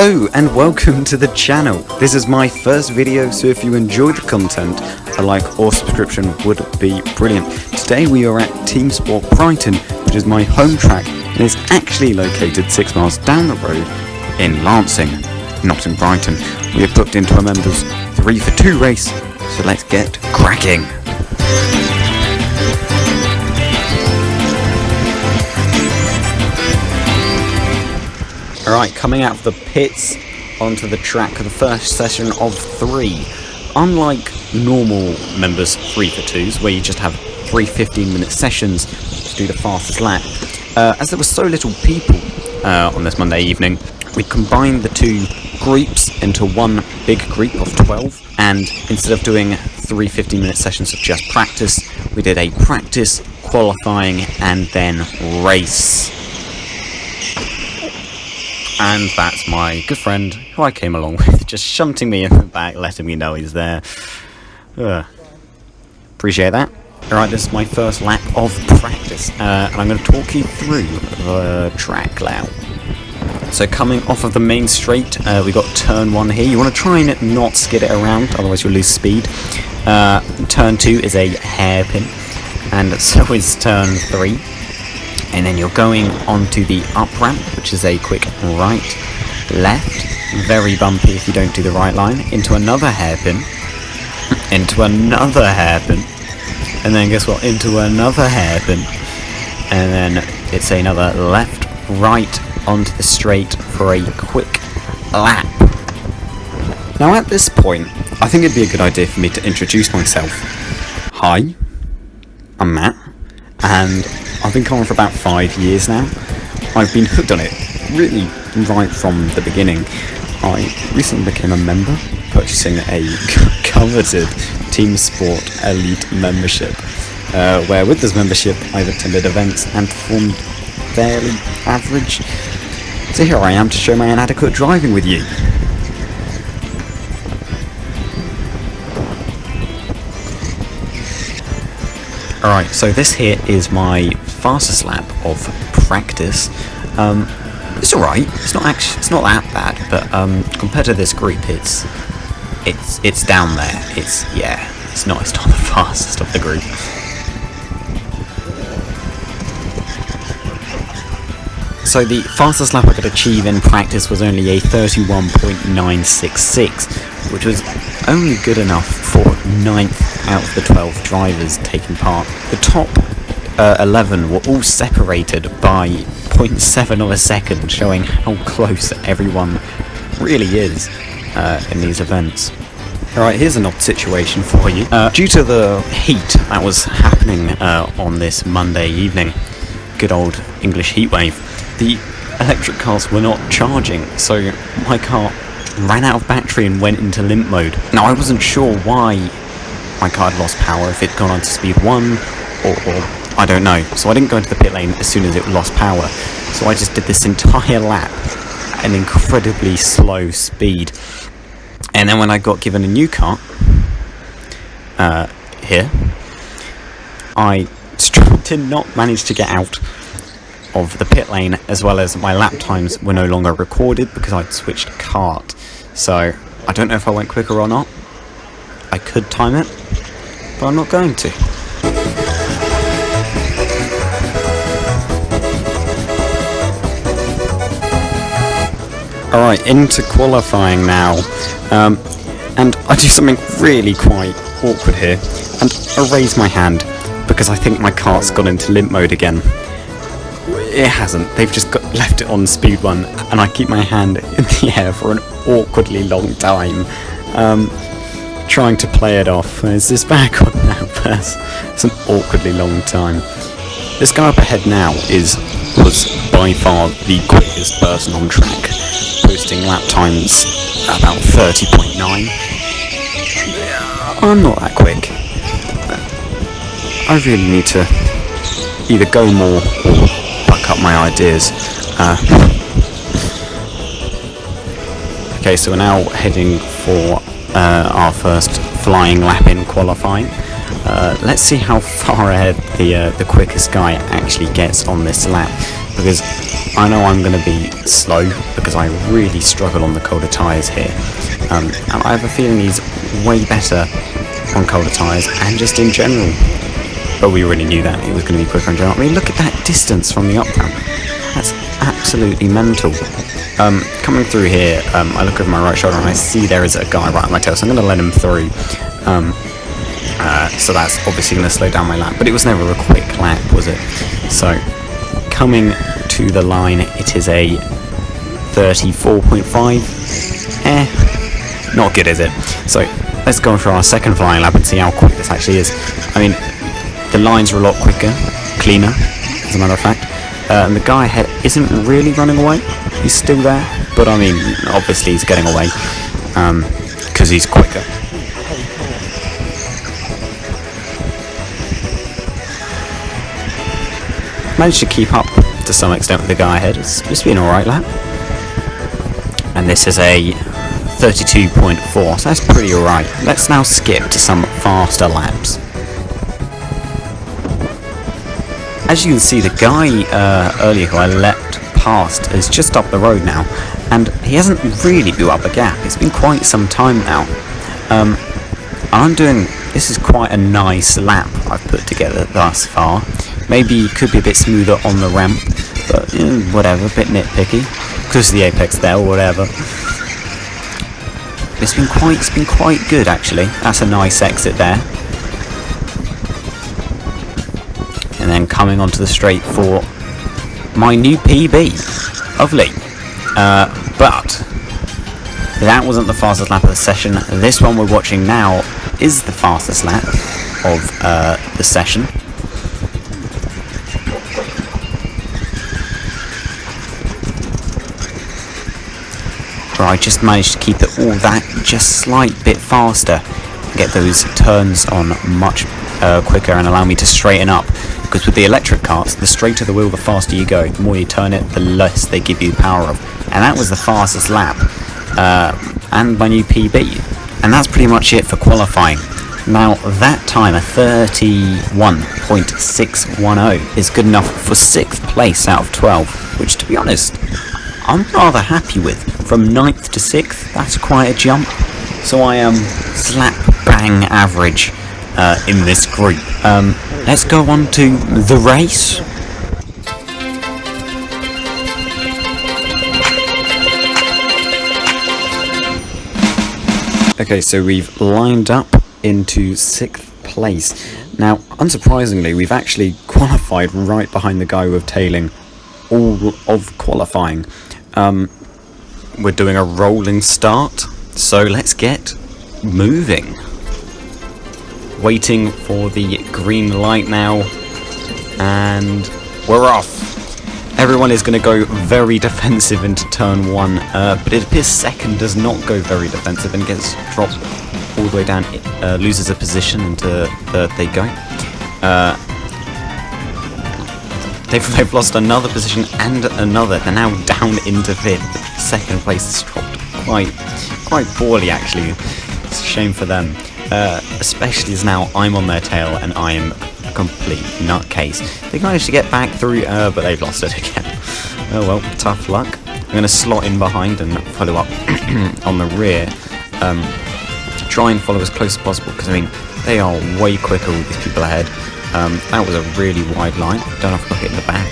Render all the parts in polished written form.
Hello and welcome to the channel. This is my first video, so if you enjoyed the content, a like or subscription would be brilliant. Today we are at Teamsport Brighton, which is my home track and is actually located 6 miles down the road in Lancing, not in Brighton. We have booked into a members 3 for 2 race, so let's get cracking. Alright, coming out of the pits onto the track for the first session of 3. Unlike normal members 3 for 2s, where you just have 3 15-minute sessions to do the fastest lap, as there were so little people on this Monday evening, we combined the 2 groups into one big group of 12, and instead of doing 3 15-minute sessions of just practice, we did a practice, qualifying, and then race. And that's my good friend, who I came along with, just shunting me in the back, letting me know he's there. Appreciate that. Alright, this is my first lap of practice, and I'm going to talk you through the track layout. So coming off of the main straight, we got turn 1 here. You want to try and not skid it around, otherwise you'll lose speed. Turn 2 is a hairpin, and so is turn 3. And then you're going onto the up ramp, which is a quick right, left, very bumpy if you don't do the right line, into another hairpin, into another hairpin, and then guess what, into another hairpin, and then it's another left, right, onto the straight for a quick lap. Now at this point, I think it'd be a good idea for me to introduce myself. Hi, I'm Matt, and I've been coming for about 5 years now. I've been hooked on it, really right from the beginning. I recently became a member, purchasing a coveted Teamsport Elite membership, where with this membership I've attended events and performed fairly average. So here I am to show my inadequate driving with you. Alright, so this here is my fastest lap of practice. It's alright, it's not that bad, but compared to this group, it's down there. It's not the fastest of the group. So the fastest lap I could achieve in practice was only a 31.966, which was only good enough for 9th out of the 12 drivers taking part. The top 11 were all separated by 0.7 of a second, showing how close everyone really is in these events. Alright, here's an odd situation for you. Due to the heat that was happening on this Monday evening, good old English heatwave, the electric cars were not charging, so my car ran out of battery and went into limp mode. Now I wasn't sure why my car had lost power, if it'd gone on to speed 1 or I don't know, so I didn't go into the pit lane as soon as it lost power, so I just did this entire lap at an incredibly slow speed. And then when I got given a new car here, I did not manage to get out of the pit lane, as well as my lap times were no longer recorded because I'd switched kart. So I don't know if I went quicker or not. I could time it, but I'm not going to. Alright, into qualifying now. And I do something really quite awkward here, and I raise my hand because I think my cart's gone into limp mode again. It hasn't, they've just left it on speed 1, and I keep my hand in the air for an awkwardly long time, trying to play it off. Is this back on now? It's an awkwardly long time. This guy up ahead now was by far the quickest person on track, posting lap times about 30.9. I'm not that quick. I really need to either go more or up my ideas. Okay, so we're now heading for our first flying lap in qualifying. Let's see how far ahead the quickest guy actually gets on this lap, because I know I'm going to be slow because I really struggle on the colder tyres here. And I have a feeling he's way better on colder tyres and just in general. But we already knew that he was going to be quicker in general. I mean, look at that distance from the up ramp. That's absolutely mental. Coming through here, I look over my right shoulder and I see there is a guy right on my tail, so I'm going to let him through. So that's obviously going to slow down my lap, but it was never a quick lap, was it? So, coming to the line, it is a 34.5. Not good, is it? So, let's go for our second flying lap and see how quick this actually is. I mean, the lines are a lot quicker, cleaner, as a matter of fact. And the guy ahead isn't really running away. He's still there, but I mean, obviously he's getting away because he's quicker. Managed to keep up to some extent with the guy ahead. It's been an alright lap. And this is a 32.4, so that's pretty alright. Let's now skip to some faster laps. As you can see, the guy earlier who I leapt past is just up the road now, and he hasn't really built up a gap. It's been quite some time now. This is quite a nice lap I've put together thus far. Maybe it could be a bit smoother on the ramp, but whatever, a bit nitpicky. Because of the apex there, or whatever. It's been quite good actually. That's a nice exit there. And then coming onto the straight for my new PB. Lovely. But that wasn't the fastest lap of the session. This one we're watching now is the fastest lap of the session. Where I just managed to keep it all that just slight bit faster. Get those turns on much quicker and allow me to straighten up. Because with the electric karts, the straighter the wheel, the faster you go. The more you turn it, the less they give you the power of. And that was the fastest lap. And my new PB. And that's pretty much it for qualifying. Now, that time, a 31.610, is good enough for 6th place out of 12. Which, to be honest, I'm rather happy with. From 9th to 6th, that's quite a jump. So I am slap bang average in this group. Let's go on to the race. Okay, so we've lined up into 6th place. Now, unsurprisingly, we've actually qualified right behind the guy with tailing all of qualifying. We're doing a rolling start, so let's get moving. Waiting for the green light now, and we're off. Everyone is going to go very defensive into turn 1, but it appears second does not go very defensive and gets dropped all the way down. It loses a position into third they go. They've lost another position and another. They're now down into 5th. Second place is dropped quite poorly actually. It's a shame for them. Especially as now I'm on their tail and I am a complete nutcase. They managed to get back through, but they've lost it again. Oh well, tough luck. I'm going to slot in behind and follow up on the rear. Try and follow as close as possible because I mean they are way quicker with these people ahead. That was a really wide line. Don't have to look it in the back.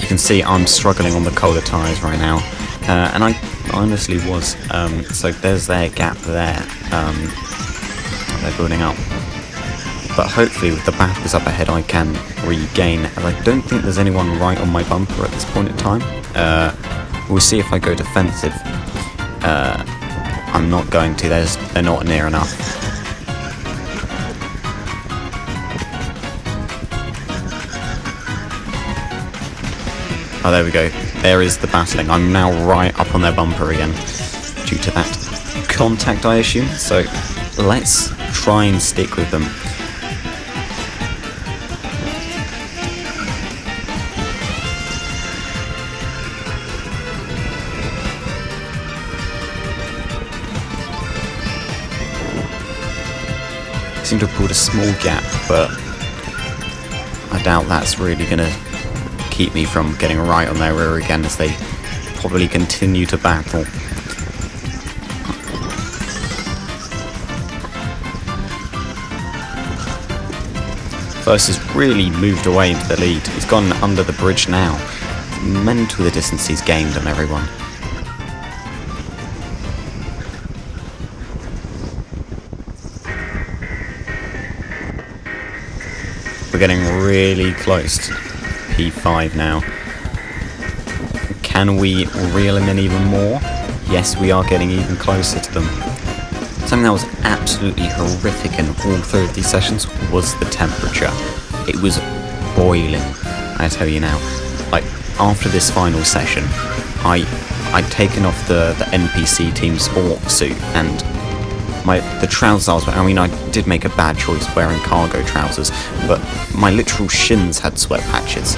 You can see I'm struggling on the colder tyres right now. And I honestly was. So there's their gap there. They're building up. But hopefully with the battles up ahead I can regain. And I don't think there's anyone right on my bumper at this point in time. We'll see if I go defensive. I'm not going to. They're not near enough. Oh, there we go. There is the battling. I'm now right up on their bumper again due to that contact, I assume. So let's try and stick with them. seem to have pulled a small gap, but I doubt that's really going to keep me from getting right on their rear again as they probably continue to battle. First has really moved away into the lead. He's gone under the bridge now. Mental the distance he's gained on everyone. We're getting really close to P5 now. Can we reel him in even more? Yes, we are getting even closer to them. Something that was absolutely horrific in all three of these sessions was the temperature. It was boiling, I tell you now. Like, after this final session, I'd taken off the NPC Teamsport suit and the trousers I was wearing. I mean, I did make a bad choice wearing cargo trousers, but my literal shins had sweat patches.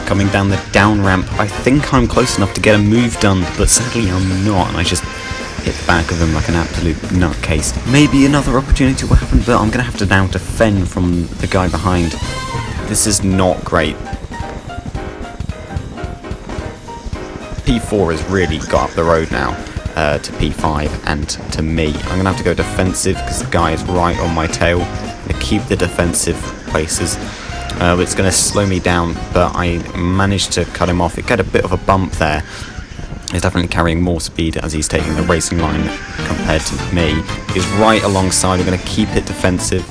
Coming down the down ramp, I think I'm close enough to get a move done, but sadly I'm not, and I just hit the back of him like an absolute nutcase. Maybe another opportunity will happen, but I'm going to have to now defend from the guy behind. This is not great. P4 has really got up the road now to P5 and to me. I'm going to have to go defensive because the guy is right on my tail. I'm going to keep the defensive places. It's going to slow me down, but I managed to cut him off. It got a bit of a bump there. He's definitely carrying more speed as he's taking the racing line compared to me. He's right alongside. I'm going to keep it defensive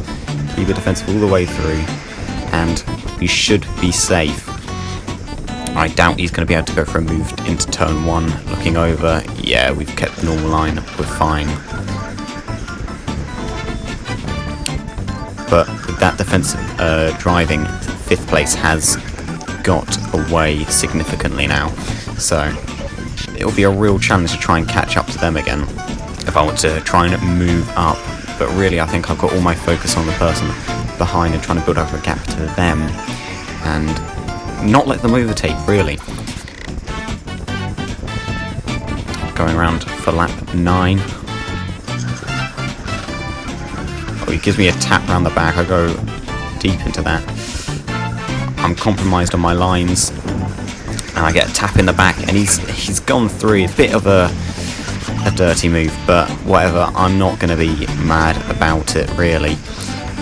all the way through, and we should be safe. I doubt he's going to be able to go for a move into turn 1. Looking over, yeah, we've kept the normal line. We're fine. But with that defensive driving, 5th place has got away significantly now. So it'll be a real challenge to try and catch up to them again if I want to try and move up. But really, I think I've got all my focus on the person behind and trying to build up a gap to them and not let them overtake, really. Going around for lap 9. Oh, he gives me a tap round the back. I go deep into that. I'm compromised on my lines, and I get a tap in the back, and he's gone through. A bit of a dirty move, but whatever. I'm not going to be mad about it, really.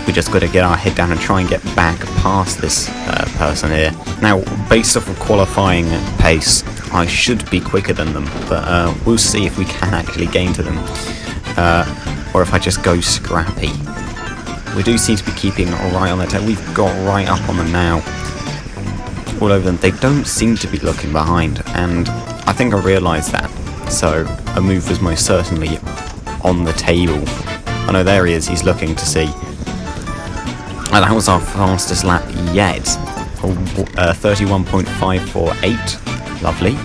We just got to get our head down and try and get back past this person here. Now, based off of qualifying pace, I should be quicker than them, but we'll see if we can actually gain to them, or if I just go scrappy. We do seem to be keeping right on their tail. We've got right up on them now, all over them. They don't seem to be looking behind, and I think I realised that. So a move was most certainly on the table. Oh no, there he is. He's looking to see. And that was our fastest lap yet. 31.548. Lovely.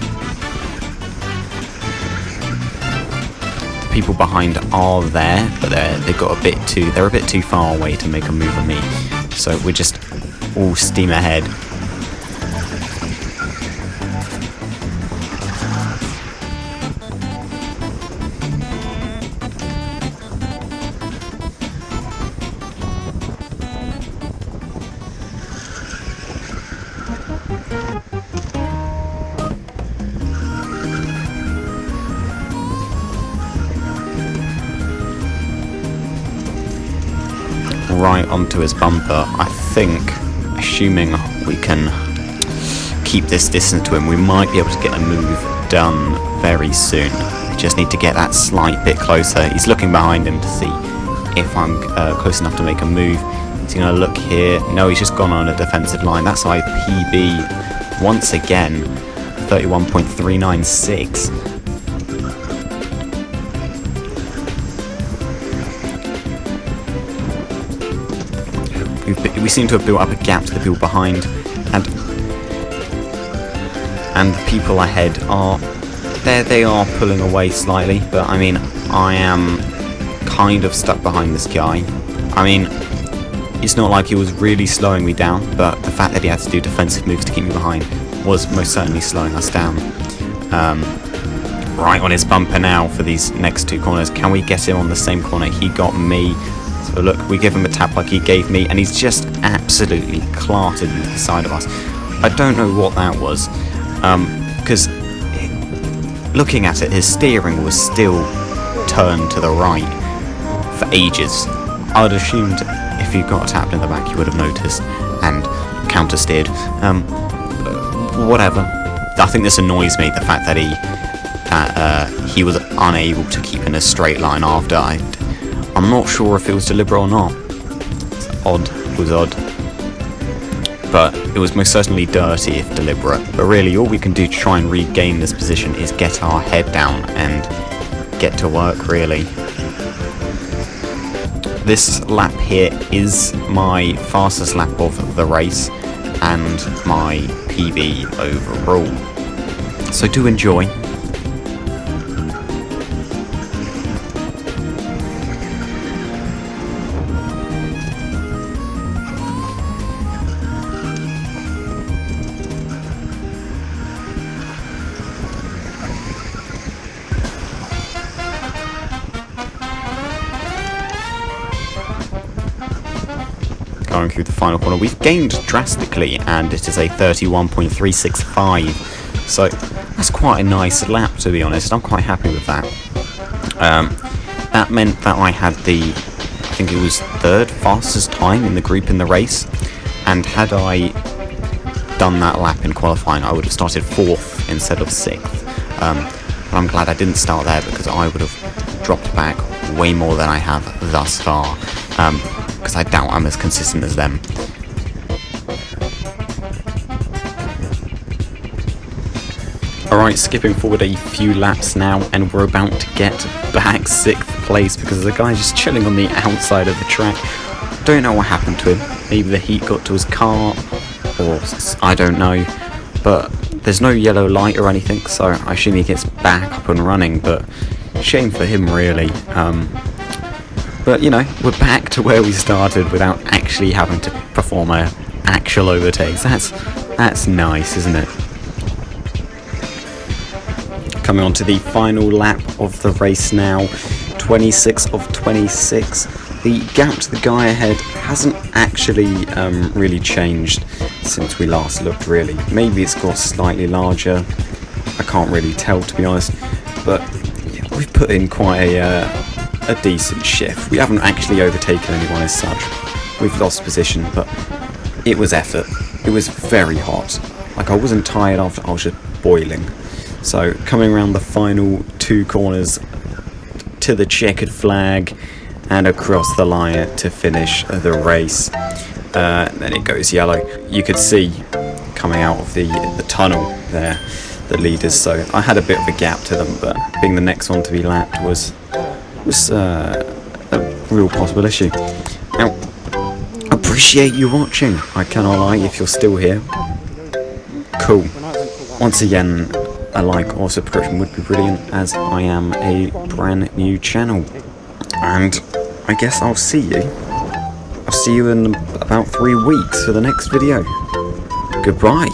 The people behind are there, but they're a bit too far away to make a move on me. So we're just all steam ahead. Right onto his bumper. I think, assuming we can keep this distance to him, we might be able to get a move done very soon. We just need to get that slight bit closer. He's looking behind him to see if I'm close enough to make a move. He's going to look here. No, he's just gone on a defensive line. That's my PB once again, 31.396. We seem to have built up a gap to the people behind, and the people ahead are there. They are pulling away slightly, but I mean, I am kind of stuck behind this guy. I mean, it's not like he was really slowing me down, but the fact that he had to do defensive moves to keep me behind was most certainly slowing us down. Right on his bumper now for these next 2 corners. Can we get him on the same corner? He got me. So look, we give him a tap like he gave me, and he's just absolutely clarted into the side of us. I don't know what that was, because looking at it, his steering was still turned to the right for ages. I would have assumed if you got tapped in the back, you would have noticed and counter-steered. Whatever. I think this annoys me, the fact that he was unable to keep in a straight line after. I'm not sure if it was deliberate or not. It's odd. It was odd. But it was most certainly dirty if deliberate. But really, all we can do to try and regain this position is get our head down and get to work, really. This lap here is my fastest lap of the race and my PB overall. So do enjoy. Going through the final corner, we've gained drastically, and it is a 31.365. So that's quite a nice lap, to be honest. I'm quite happy with that. That meant that I had I think it was 3rd fastest time in the group in the race, and had I done that lap in qualifying, I would have started 4th instead of 6th. But I'm glad I didn't start there, because I would have dropped back way more than I have thus far. Because I doubt I'm as consistent as them. Alright, skipping forward a few laps now, and we're about to get back 6th place because the guy just chilling on the outside of the track. Don't know what happened to him. Maybe the heat got to his car, or I don't know. But there's no yellow light or anything, so I assume he gets back up and running, but shame for him, really. But, you know, we're back to where we started without actually having to perform an actual overtakes. That's nice, isn't it? Coming on to the final lap of the race now. 26 of 26. The gap to the guy ahead hasn't actually really changed since we last looked, really. Maybe it's got slightly larger. I can't really tell, to be honest. But yeah, we've put in quite a decent shift. We haven't actually overtaken anyone as such. We've lost position, but it was effort. It was very hot. Like, I wasn't tired after, I was just boiling. So coming around the final 2 corners to the checkered flag and across the line to finish the race. Then it goes yellow. You could see coming out of the tunnel there the leaders, so I had a bit of a gap to them, but being the next one to be lapped was a real possible issue. Now, appreciate you watching. I cannot lie, if you're still here. Cool. Once again, a like or subscription would be brilliant, as I am a brand new channel. And I guess I'll see you. I'll see you in about 3 weeks for the next video. Goodbye.